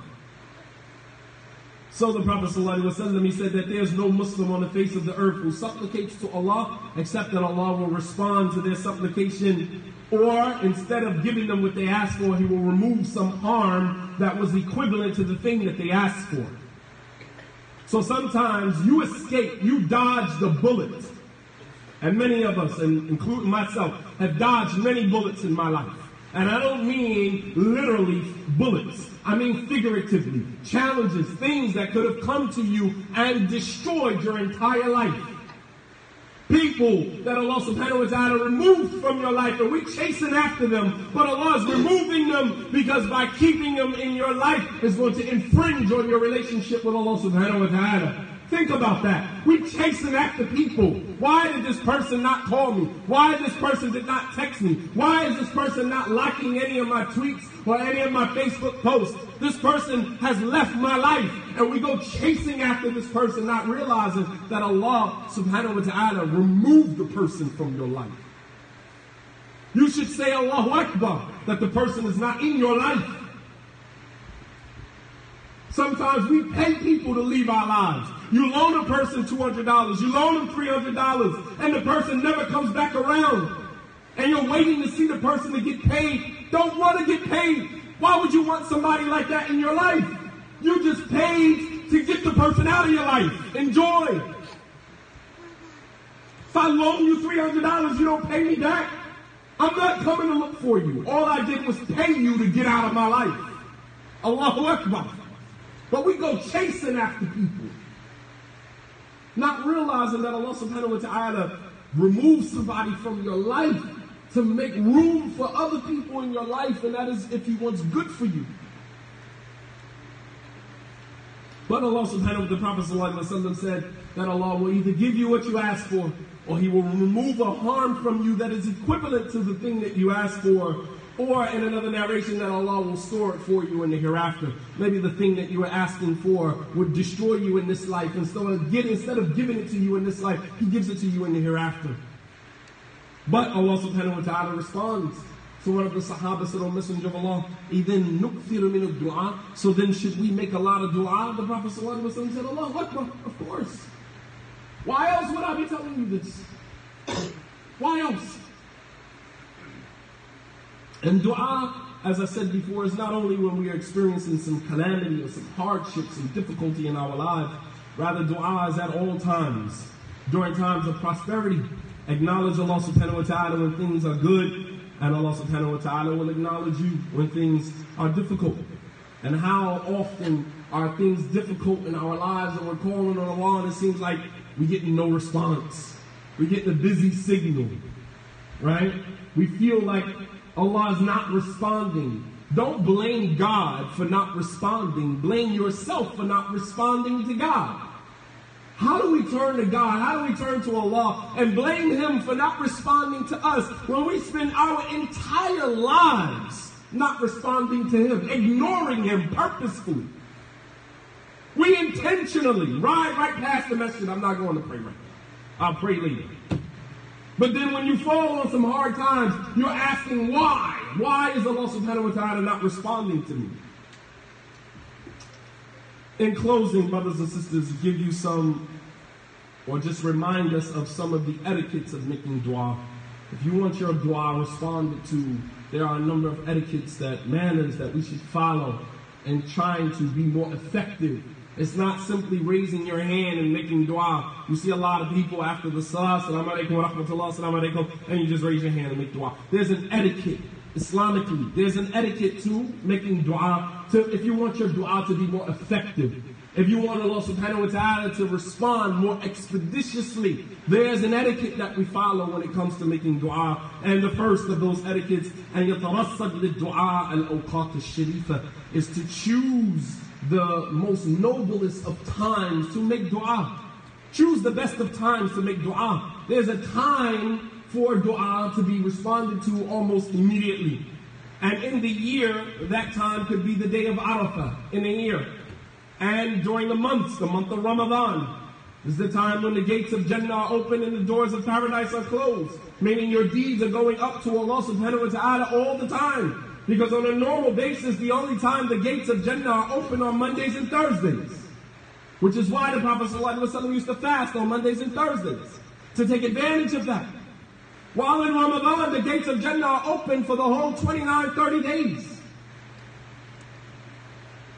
So the Prophet ﷺ, he said that there's no Muslim on the face of the earth who supplicates to Allah except that Allah will respond to their supplication, or instead of giving them what they asked for, he will remove some harm that was equivalent to the thing that they asked for. So sometimes you escape, you dodge the bullet. And many of us, and including myself, have dodged many bullets in my life. And I don't mean literally bullets. I mean figuratively. Challenges, things that could have come to you and destroyed your entire life. People that Allah subhanahu wa ta'ala removed from your life, and we're chasing after them, but Allah is removing them because by keeping them in your life is going to infringe on your relationship with Allah subhanahu wa ta'ala. Think about that. We're chasing after people. Why did this person not call me? Why this person did not text me? Why is this person not liking any of my tweets? or any of my Facebook posts. This person has left my life, and we go chasing after this person, not realizing that Allah subhanahu wa ta'ala removed the person from your life. You should say Allahu Akbar, that the person is not in your life. Sometimes we pay people to leave our lives. You loan a person $200, you loan them $300, and the person never comes back around. And you're waiting to see the person to get paid. Don't want to get paid. Why would you want somebody like that in your life? You just paid to get the person out of your life. Enjoy. If I loan you $300, you don't pay me back. I'm not coming to look for you. All I did was pay you to get out of my life. Allahu Akbar. But we go chasing after people, not realizing that Allah subhanahu wa ta'ala removes somebody from your life to make room for other people in your life, and that is if He wants good for you. But Allah subhanahu wa ta'ala, the Prophet sallallahu alaihi wasallam said that Allah will either give you what you ask for, or He will remove a harm from you that is equivalent to the thing that you asked for, or in another narration that Allah will store it for you in the hereafter. Maybe the thing that you were asking for would destroy you in this life. Instead of giving it to you in this life, He gives it to you in the hereafter. But Allah subhanahu wa ta'ala responds. So one of the Sahaba said, "O Messenger of Allah, إِذَنْ نُكْثِرُ مِنَ الدُّعَى." So then should we make a lot of dua? The Prophet sallallahu alaihi wasallam said, "Allahu Akbar, of course. Why else would I be telling you this? Why else?" And dua, as I said before, is not only when we are experiencing some calamity or some hardship, some difficulty in our lives. Rather, dua is at all times. During times of prosperity, acknowledge Allah subhanahu wa ta'ala when things are good, and Allah subhanahu wa ta'ala will acknowledge you when things are difficult. And how often are things difficult in our lives and we're calling on Allah and it seems like we're getting no response. We're getting a busy signal, right? We feel like Allah is not responding. Don't blame God for not responding. Blame yourself for not responding to God. How do we turn to God? How do we turn to Allah and blame Him for not responding to us when we spend our entire lives not responding to Him, ignoring Him purposefully? We intentionally ride right past the message. I'm not going to pray right now. I'll pray later. But then when you fall on some hard times, you're asking why? Why is Allah subhanahu wa ta'ala not responding to me? In closing, brothers and sisters, give you some, or just remind us of some of the etiquettes of making dua. If you want your dua responded to, there are a number of etiquettes, manners that we should follow in trying to be more effective. It's not simply raising your hand and making dua. You see a lot of people after the salah, Assalamu alaikum wa rahmatullah, Assalamu alaikum, and you just raise your hand and make dua. There's an etiquette, Islamically. There's an etiquette to making dua, if you want your dua to be more effective. If you want Allah subhanahu wa ta'ala to respond more expeditiously, there's an etiquette that we follow when it comes to making dua. And the first of those etiquettes, أن يترصد للدعاء الأوقات الشريفة, is to choose the most noblest of times to make dua. Choose the best of times to make dua. There's a time for dua to be responded to almost immediately. And in the year, that time could be the day of Arafah in a year. And during the month of Ramadan, is the time when the gates of Jannah are open and the doors of paradise are closed. Meaning your deeds are going up to Allah subhanahu wa ta'ala all the time. Because on a normal basis, the only time the gates of Jannah are open are Mondays and Thursdays. Which is why the Prophet ﷺ used to fast on Mondays and Thursdays, to take advantage of that. While in Ramadan, the gates of Jannah are open for the whole 29, 30 days.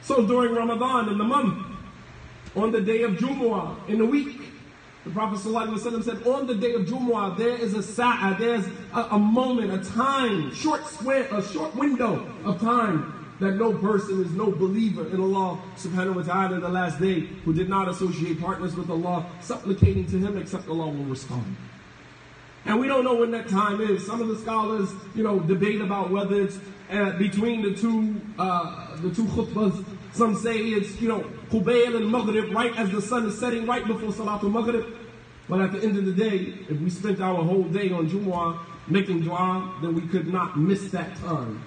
So during Ramadan, in the month, on the day of Jumu'ah, in the week, the Prophet ﷺ said, on the day of Jumu'ah, there is a sa'ah, there's a moment, a time, a short window of time that no person is no believer in Allah subhanahu wa ta'ala in the last day who did not associate partners with Allah, supplicating to Him except Allah will respond. And we don't know when that time is. Some of the scholars, debate about whether it's between the two khutbahs. Some say it's, Qubayl and Maghrib, right as the sun is setting, right before Salatul Maghrib. But at the end of the day, if we spent our whole day on Jumu'ah making dua, then we could not miss that time.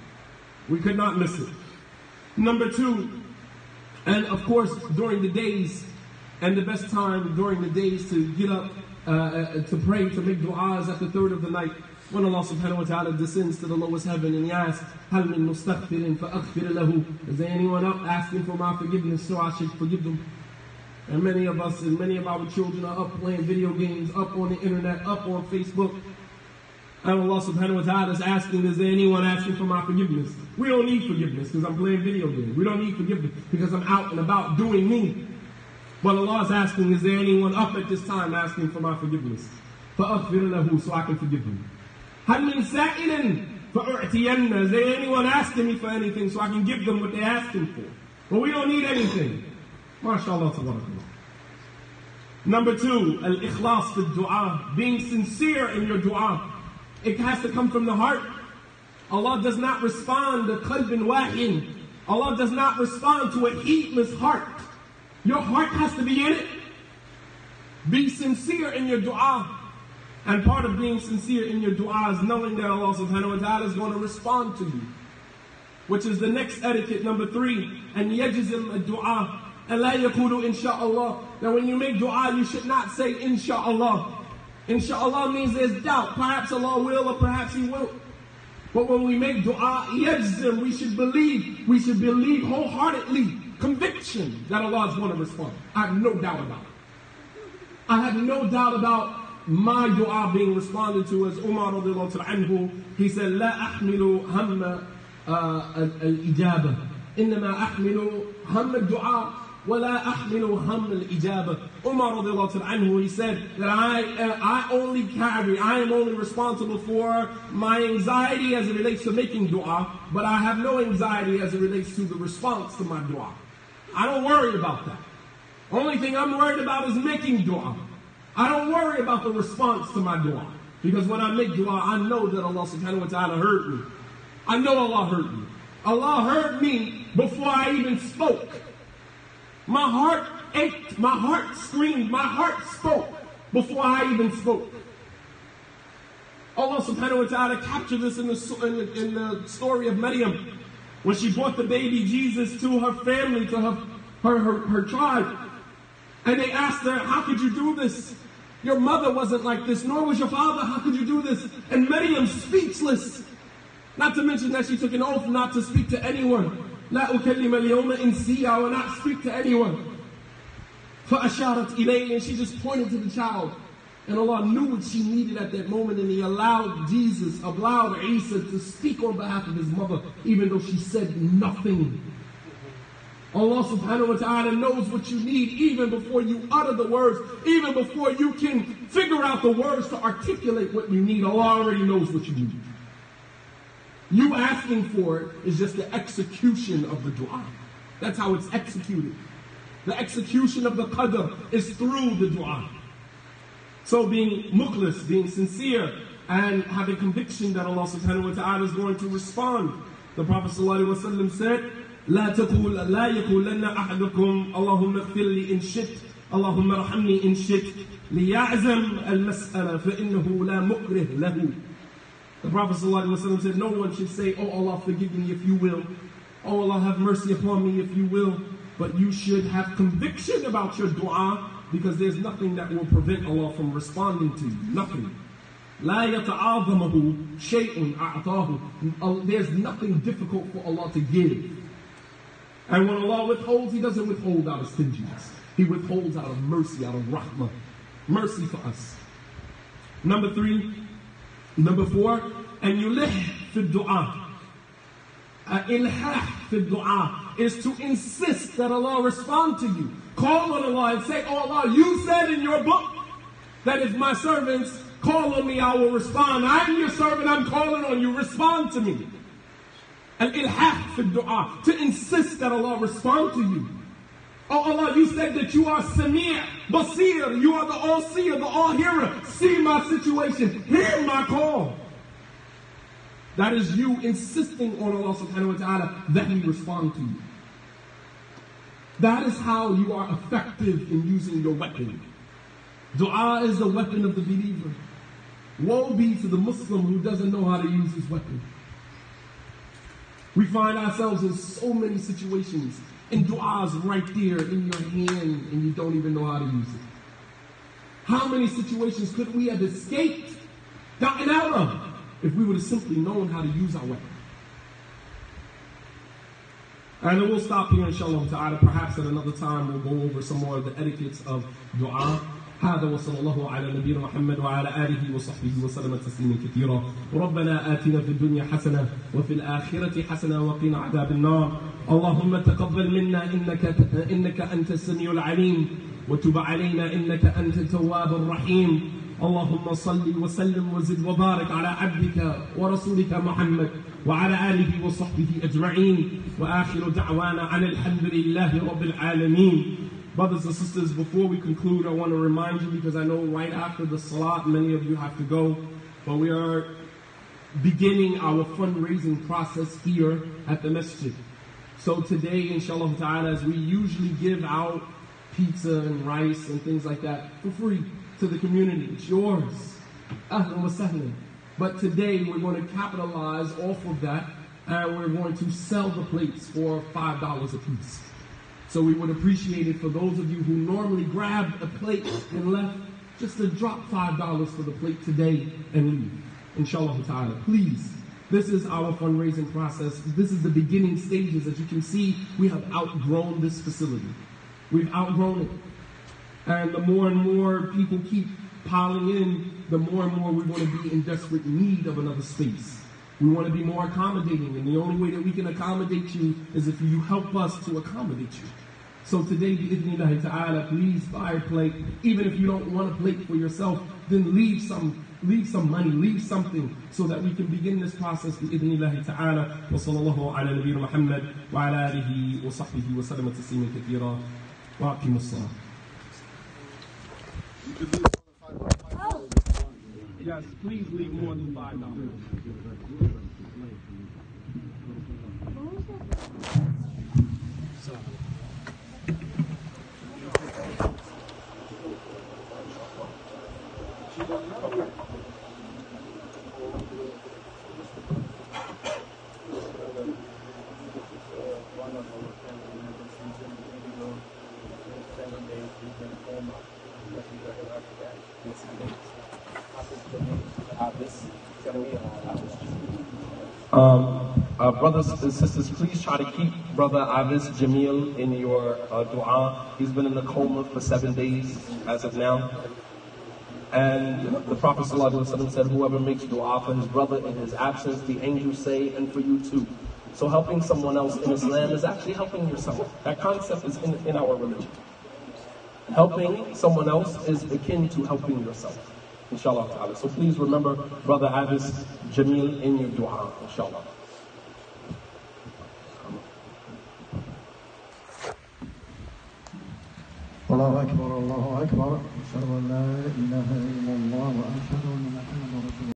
We could not miss it. Number two, and of course during the days, and the best time during the days to get up to pray, to make du'as at the third of the night, when Allah subhanahu wa ta'ala descends to the lowest heaven and He asks, هَلْ مِن مُسْتَغْفِرٍ فَأَغْفِرْ لَهُ? Is there anyone up asking for my forgiveness so I should forgive them? And many of us and many of our children are up playing video games, up on the internet, up on Facebook. And Allah subhanahu wa ta'ala is asking, is there anyone asking for my forgiveness? We don't need forgiveness because I'm playing video games. We don't need forgiveness because I'm out and about doing me. But Allah is asking, is there anyone up at this time asking for my forgiveness? فَأَغْفِرْ لَهُ, so I can forgive him. هَلْ مِن سَائِلٍ فَأُعْتِيَنَّ, is there anyone asking me for anything so I can give them what they're asking for? But we don't need anything. MashaAllah, tabarakallah. Number two, al-ikhlas fi du'a, being sincere in your du'a. It has to come from the heart. Allah does not respond to qalbin wahin. Allah does not respond to a heedless heart. Your heart has to be in it. Be sincere in your dua. And part of being sincere in your dua is knowing that Allah subhanahu wa ta'ala is going to respond to you. Which is the next etiquette, number three. And yajzim ad-du'a. And la yakulu insha'Allah. Now when you make dua, you should not say insha'Allah. Insha'Allah means there's doubt. Perhaps Allah will or perhaps He won't. But when we make dua, yajzim, we should believe. We should believe wholeheartedly. Conviction that Allah is going to respond. I have no doubt about it. I have no doubt about my dua being responded to. As Umar radiallahu anhu, he said, لا أحمل هم الإجابة إنما أحمل هم الدعاء ولا أحمل هم الإجابة. Umar radiallahu anhu, he said that I am only responsible for my anxiety as it relates to making dua, but I have no anxiety as it relates to the response to my dua. I don't worry about that. Only thing I'm worried about is making dua. I don't worry about the response to my dua. Because when I make dua, I know that Allah subhanahu wa ta'ala heard me. I know Allah heard me. Allah heard me before I even spoke. My heart ached, my heart screamed, my heart spoke before I even spoke. Allah subhanahu wa ta'ala captured this in the story of Maryam. When she brought the baby Jesus to her family, to her tribe. And they asked her, how could you do this? Your mother wasn't like this, nor was your father. How could you do this? And Maryam, speechless. Not to mention that she took an oath not to speak to anyone. لا أكلم اليوم إنسيا, I will not speak to anyone. فأشارت إليه, and she just pointed to the child. And Allah knew what she needed at that moment, and He allowed Isa to speak on behalf of his mother, even though she said nothing. Allah subhanahu wa ta'ala knows what you need even before you utter the words, even before you can figure out the words to articulate what you need. Allah already knows what you need. You asking for it is just the execution of the dua. That's how it's executed. The execution of the qadr is through the dua. So being mukhlis, being sincere, and having conviction that Allah subhanahu wa ta'ala is going to respond. The Prophet sallallahu alaihi wasallam said, لا يقولن أحدكم اللهم اغفر لي إن شئت اللهم ارحمني إن شئت ليعزم المسألة فإنه لا مكره له. The Prophet ﷺ said, no one should say, oh Allah, forgive me if you will. Oh Allah, have mercy upon me if you will. But you should have conviction about your dua, because there's nothing that will prevent Allah from responding to you. Nothing. لا يتعاظمه شيء أعطاه. There's nothing difficult for Allah to give. And when Allah withholds, He doesn't withhold out of stinginess. He withholds out of mercy, out of rahmah. Mercy for us. Number four, and yulih fi du'a. Ilhah fi du'a is to insist that Allah respond to you. Call on Allah and say, oh Allah, you said in your book that if my servants call on me, I will respond. I'm your servant, I'm calling on you, respond to me. Al-ilhah fi du'a, to insist that Allah respond to you. Oh Allah, you said that you are Sami' Basir, you are the all-seer, the all-hearer. See my situation, hear my call. That is you insisting on Allah subhanahu wa ta'ala that He respond to you. That is how you are effective in using your weapon. Dua is the weapon of the believer. Woe be to the Muslim who doesn't know how to use his weapon. We find ourselves in so many situations, and dua is right there in your hand, and you don't even know how to use it. How many situations could we have escaped, gotten out of, if we would have simply known how to use our weapon? And then we'll stop here, inshallah ta'ala. Perhaps at another time we'll go over some more of the etiquettes of dua. هذا وصلى الله على نبينا محمد وعلى آله وصحبه وسلم تسليما كثيرا. ربنا آتنا في الدنيا حسنة وفي الآخرة حسنة وقنا عذاب النار. اللهم تقبل منا إنك أنت السميع العليم وتب علينا إنك أنت التواب الرحيم. اللهم صل وسلم وزد وبارك على عبدك ورسولك محمد وعلى آله وصحبه أجمعين. وآخر دعوانا عن الحمد لله رب العالمين. Brothers and sisters, before we conclude, I want to remind you, because I know right after the salat, many of you have to go, but we are beginning our fundraising process here at the masjid. So today, inshallah ta'ala, as we usually give out pizza and rice and things like that for free to the community, it's yours. Ahlan wa sahlan. But today, we're going to capitalize off of that, and we're going to sell the plates for $5 a piece. So we would appreciate it for those of you who normally grabbed a plate and left, just to drop $5 for the plate today and leave. Inshallah ta'ala. Please, this is our fundraising process. This is the beginning stages. As you can see, we have outgrown this facility. We've outgrown it. And the more and more people keep piling in, the more and more we're going to be in desperate need of another space. We want to be more accommodating, and the only way that we can accommodate you is if you help us to accommodate you. So today, bi'idhnillahi ta'ala, please buy a plate. Even if you don't want a plate for yourself, then leave some money, leave something, so that we can begin this process, bi'idhnillahi ta'ala. Wa sallallahu ala nabiyyina Muhammad wa ala alihi wa sahbihi wa sallam tasliman kathira. Wa aqimus salat. Yes, please leave more than $5. Brothers and sisters, please try to keep Brother Avis Jamil in your dua. He's been in a coma for 7 days as of now. And the Prophet ﷺ said, whoever makes dua for his brother in his absence, the angels say, and for you too. So helping someone else in Islam is actually helping yourself. That concept is in our religion. Helping someone else is akin to helping yourself, inshallah ta'ala. So please remember Brother Avis Jamil in your dua, inshallah. الله أكبر الله أكبر أشهد أن لا إله إلا الله وأشهد أن محمدا رسول الله